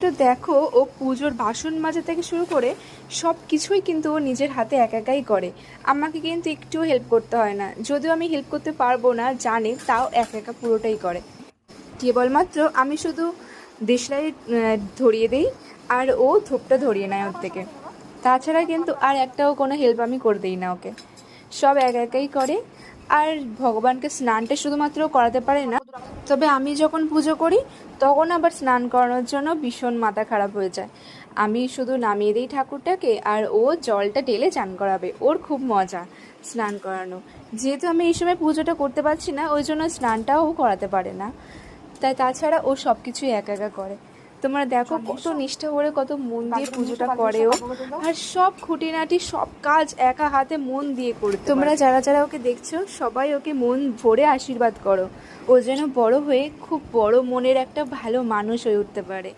তো দেখো, ও পুজোর বাসন মাজা থেকে শুরু করে সব কিছুই কিন্তু ও নিজের হাতে একা একাই করে। আমাকে কিন্তু একটুও হেল্প করতে হয় না, যদিও আমি হেল্প করতে পারবো না জানি, তাও একা একা পুরোটাই করে। কেবলমাত্র আমি শুধু দেশলাই ধরিয়ে দিই, আর ও ধূপটা ধরিয়ে নেয় ওর থেকে। তাছাড়া কিন্তু আর একটাও কোনো হেল্প আমি করে দিই না ওকে, সব একা একাই করে। আর ভগবানকে স্নানটা শুধুমাত্র করাতে পারে না, তবে আমি যখন পুজো করি তখন আবার স্নান করানোর জন্য ভীষণ মাথা খারাপ হয়ে যায়। আমি শুধু নামিয়ে দিই ঠাকুরটাকে, আর ও জলটা ঢেলে চান করাবে। ওর খুব মজা স্নান করানো। যেহেতু আমি এই সময় পুজোটা করতে পারছি না, ওই জন্য স্নানটাও ও করাতে পারে না। তাই তাছাড়া ও সব কিছুই একা একা করে। তোমরা দেখো কত নিষ্ঠা করে, কত মন দিয়ে পুজোটা করে ও। আর সব খুঁটিনাটি সব কাজ একা হাতে মন দিয়ে করতে। তোমরা যারা যারা ওকে দেখছো সবাই ওকে মন ভরে আশীর্বাদ করো, ও যেন বড় হয়ে খুব বড় মনের একটা ভালো মানুষ হয়ে উঠতে পারে।